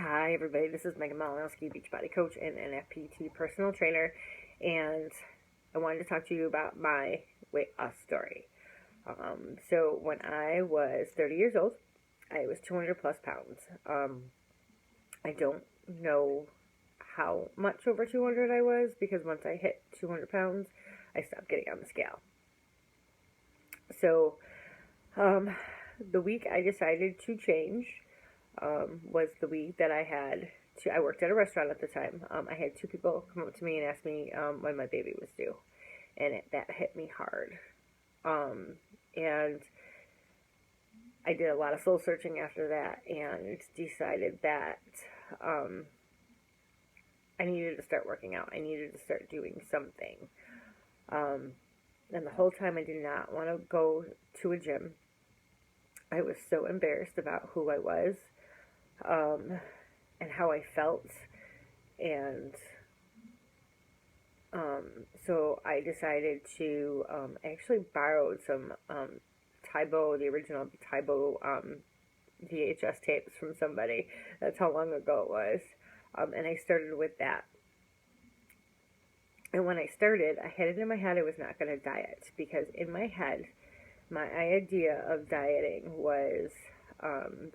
Hi, everybody. This is Megan Malinowski, Beachbody Coach and NFPT personal trainer, and I wanted to talk to you about my weight loss story. So, when I was 30 years old, I was 200 plus pounds. I don't know how much over 200 I was because once I hit 200 pounds, I stopped getting on the scale. So, the week I decided to change was the week that I worked at a restaurant at the time. I had two people come up to me and ask me when my baby was due, and that hit me hard. And I did a lot of soul searching after that and decided that I needed to start working out. I needed to start doing something. And the whole time I did not want to go to a gym. I was so embarrassed about who I was, and how I felt, and so I decided to actually borrowed some the original Tae Bo VHS tapes from somebody. That's how long ago it was, and I started with that. And when I started, I had it in my head I was not going to diet because in my head, my idea of dieting was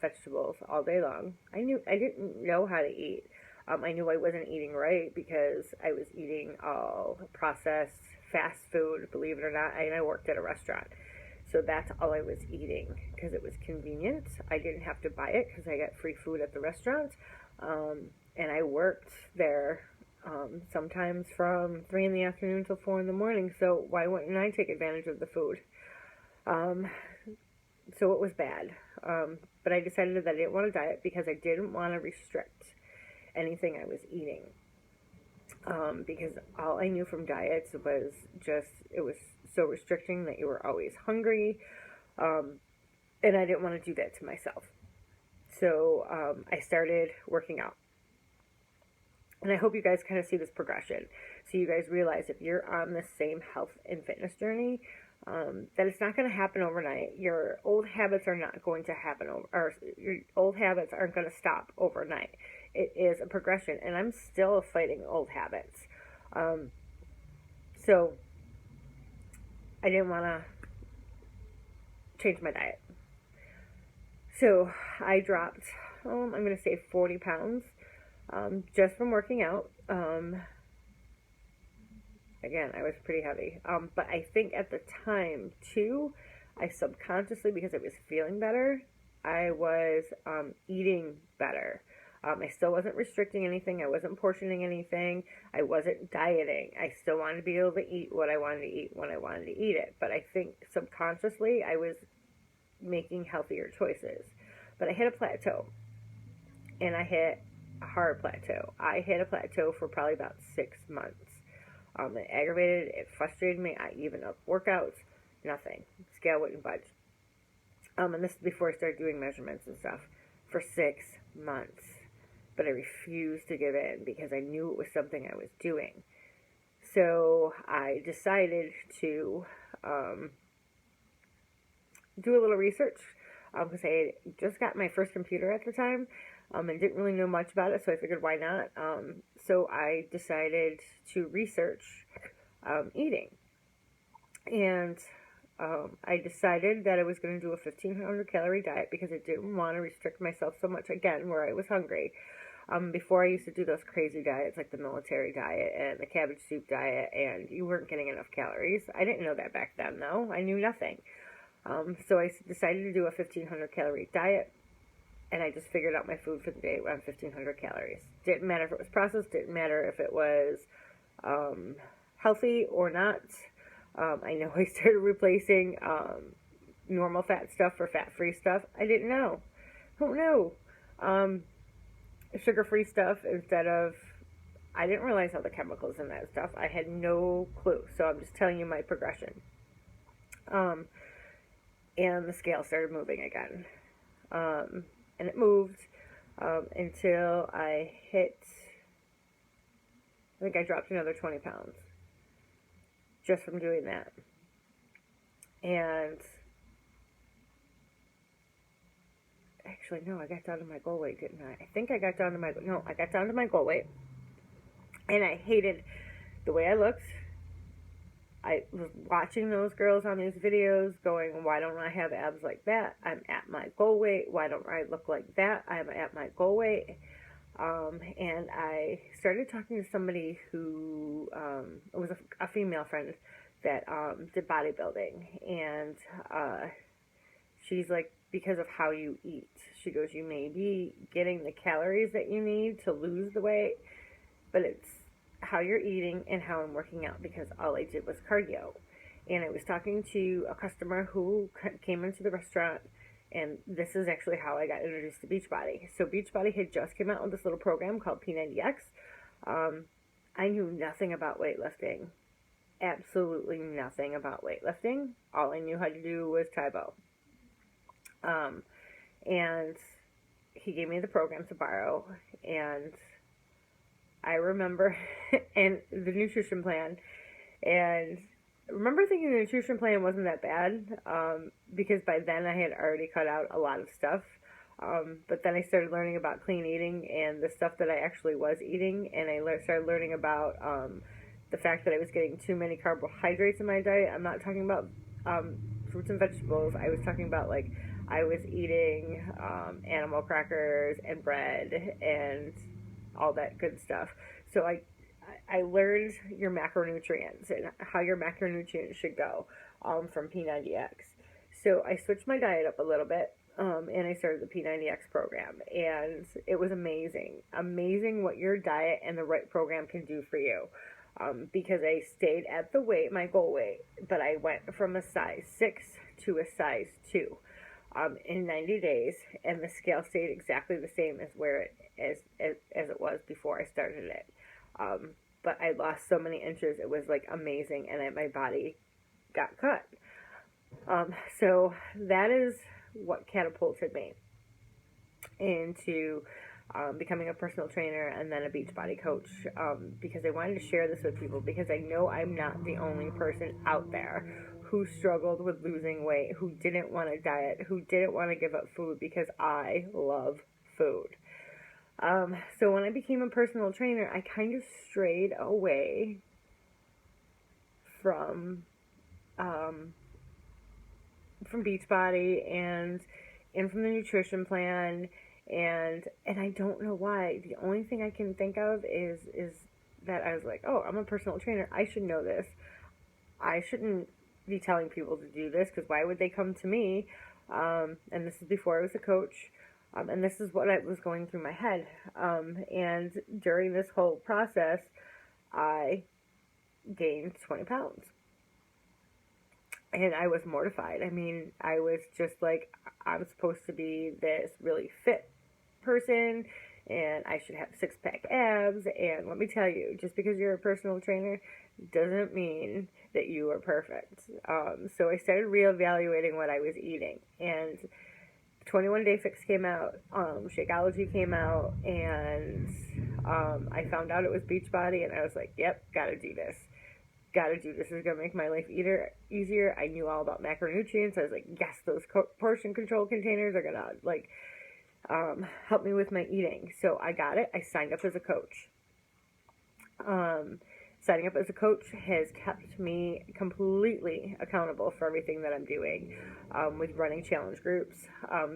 vegetables all day long. I didn't know how to eat. I knew I wasn't eating right because I was eating all processed fast food, believe it or not. I worked at a restaurant. So that's all I was eating because it was convenient. I didn't have to buy it because I got free food at the restaurant. And I worked there sometimes from 3 in the afternoon till 4 in the morning. So why wouldn't I take advantage of the food? So it was bad. But I decided that I didn't want to diet because I didn't want to restrict anything I was eating. Because all I knew from diets was it was so restricting that you were always hungry. And I didn't want to do that to myself. So I started working out. And I hope you guys kind of see this progression. So you guys realize if you're on the same health and fitness journey, that it's not going to happen overnight. Your old habits are not going to happen or your old habits aren't going to stop overnight. It is a progression, and I'm still fighting old habits. So I didn't want to change my diet. So I dropped, I'm going to say 40 pounds, just from working out. Again, I was pretty heavy. But I think at the time, too, I subconsciously, because I was feeling better, I was eating better. I still wasn't restricting anything. I wasn't portioning anything. I wasn't dieting. I still wanted to be able to eat what I wanted to eat when I wanted to eat it. But I think subconsciously, I was making healthier choices. But I hit a plateau. And I hit a hard plateau. I hit a plateau for probably about 6 months. It aggravated, it frustrated me. I even up workouts, nothing. Scale wouldn't budge. And this is before I started doing measurements and stuff for 6 months. But I refused to give in because I knew it was something I was doing. So I decided to do a little research because I had just got my first computer at the time. And didn't really know much about it, so I figured why not. So I decided to research eating. And I decided that I was going to do a 1,500 calorie diet because I didn't want to restrict myself so much, again, where I was hungry. Before I used to do those crazy diets like the military diet and the cabbage soup diet, and you weren't getting enough calories. I didn't know that back then, though. I knew nothing. So I decided to do a 1,500 calorie diet. And I just figured out my food for the day around 1,500 calories. Didn't matter if it was processed. Didn't matter if it was healthy or not. I know I started replacing normal fat stuff for fat-free stuff. I didn't know. Who knew? Sugar-free stuff instead of... I didn't realize all the chemicals in that stuff. I had no clue. So I'm just telling you my progression. And the scale started moving again. And it moved until I hit, I think I dropped another 20 pounds just from doing that. And actually, no, I got down to my goal weight, didn't I? I think I got down to my, no, I got down to my goal weight. And I hated the way I looked. I was watching those girls on these videos going, why don't I have abs like that? I'm at my goal weight. Why don't I look like that? I'm at my goal weight. And I started talking to somebody who, it was a female friend that did bodybuilding. And she's like, because of how you eat. She goes, you may be getting the calories that you need to lose the weight, but it's how you're eating and how I'm working out, because all I did was cardio. And I was talking to a customer who came into the restaurant, and this is actually how I got introduced to Beachbody. So Beachbody had just came out with this little program called P90X. I knew nothing about weightlifting. Absolutely nothing about weightlifting. All I knew how to do was Tae Bo. And he gave me the program to borrow, and I remember, and the nutrition plan, and I remember thinking the nutrition plan wasn't that bad, because by then I had already cut out a lot of stuff, but then I started learning about clean eating and the stuff that I actually was eating, and I started learning about the fact that I was getting too many carbohydrates in my diet. I'm not talking about fruits and vegetables. I was talking about, like, I was eating animal crackers and bread and all that good stuff. So I learned your macronutrients and how your macronutrients should go from P90X. So I switched my diet up a little bit, and I started the P90X program, and it was amazing. Amazing what your diet and the right program can do for you. Because I stayed at the weight, my goal weight, but I went from a size 6 to a size 2. In 90 days, and the scale stayed exactly the same as as it was before I started it. But I lost so many inches, it was like amazing, and my body got cut. So that is what catapulted me into becoming a personal trainer and then a Beachbody coach, because I wanted to share this with people, because I know I'm not the only person out there who struggled with losing weight, who didn't want to diet, who didn't want to give up food, because I love food. So when I became a personal trainer, I kind of strayed away from Beachbody and from the nutrition plan, and I don't know why. The only thing I can think of is that I was like, oh, I'm a personal trainer. I should know this. I shouldn't be telling people to do this, because why would they come to me? And this is before I was a coach. And this is what I was going through my head. And during this whole process, I gained 20 pounds. And I was mortified. I mean, I was just like, I'm supposed to be this really fit person, and I should have 6-pack abs. And let me tell you, just because you're a personal trainer doesn't mean that you are perfect. So I started reevaluating what I was eating, and 21 Day Fix came out, Shakeology came out, and I found out it was Beachbody, and I was like, yep, gotta do this. This is gonna make my life easier. I knew all about macronutrients. I was like, yes, those portion control containers are gonna, like, help me with my eating. So I got it. I signed up as a coach. Signing up as a coach has kept me completely accountable for everything that I'm doing, with running challenge groups,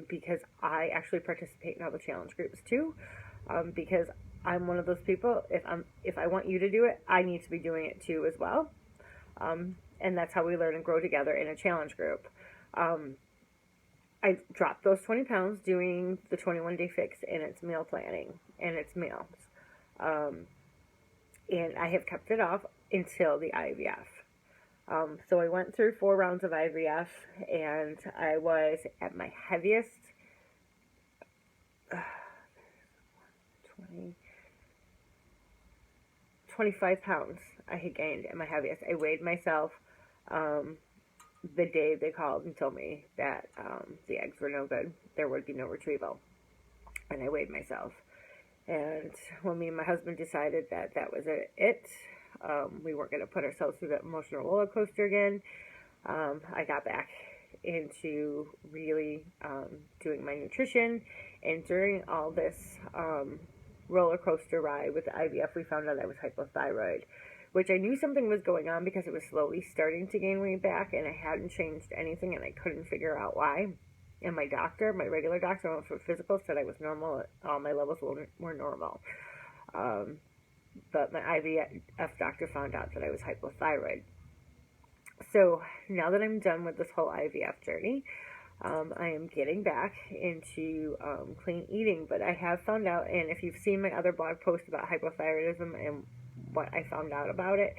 because I actually participate in all the challenge groups too, because I'm one of those people, if I want you to do it, I need to be doing it too as well, and that's how we learn and grow together in a challenge group. I dropped those 20 pounds doing the 21 Day Fix, and it's meal planning, and it's meals. And I have kept it off until the IVF. So I went through 4 rounds of IVF, and I was at my heaviest, 25 pounds I had gained at my heaviest. I weighed myself the day they called and told me that the eggs were no good. There would be no retrieval. And I weighed myself. And when me and my husband decided that that was it, we weren't going to put ourselves through that emotional roller coaster again, I got back into really doing my nutrition. And during all this roller coaster ride with the IVF, we found out I was hypothyroid, which I knew something was going on because it was slowly starting to gain weight back, and I hadn't changed anything, and I couldn't figure out why. And my doctor, my regular doctor, went for physical, said I was normal. All my levels were normal. But my IVF doctor found out that I was hypothyroid. So now that I'm done with this whole IVF journey, I am getting back into clean eating. But I have found out, and if you've seen my other blog post about hypothyroidism and what I found out about it,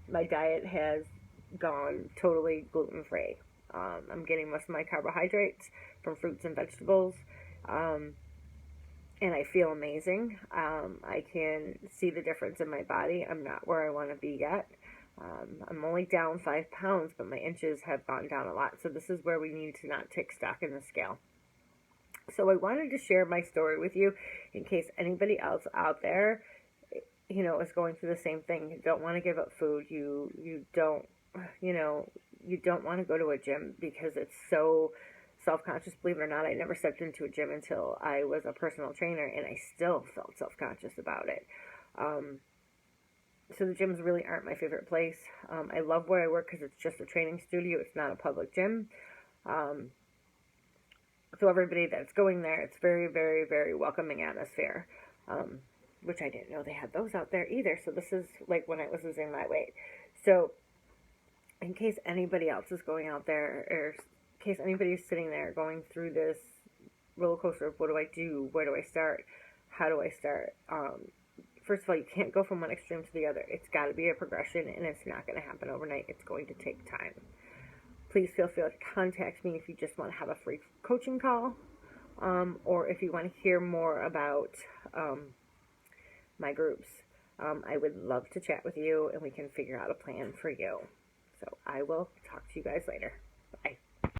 my diet has gone totally gluten-free. I'm getting most of my carbohydrates from fruits and vegetables. And I feel amazing. I can see the difference in my body. I'm not where I want to be yet. I'm only down 5 pounds, but my inches have gone down a lot. So this is where we need to not take stock in the scale. So I wanted to share my story with you in case anybody else out there, is going through the same thing. You don't want to give up food. You don't want to go to a gym because it's so self-conscious. Believe it or not, I never stepped into a gym until I was a personal trainer, and I still felt self-conscious about it. So the gyms really aren't my favorite place. I love where I work because it's just a training studio. It's not a public gym. So everybody that's going there, it's very, very, very welcoming atmosphere, which I didn't know they had those out there either. So this is like when I was losing my weight. So in case anybody else is going out there, or in case anybody's sitting there going through this roller coaster of what do I do, where do I start, how do I start, first of all, you can't go from one extreme to the other. It's got to be a progression, and it's not going to happen overnight. It's going to take time. Please feel free to contact me if you just want to have a free coaching call, or if you want to hear more about my groups. I would love to chat with you, and we can figure out a plan for you. So I will talk to you guys later. Bye.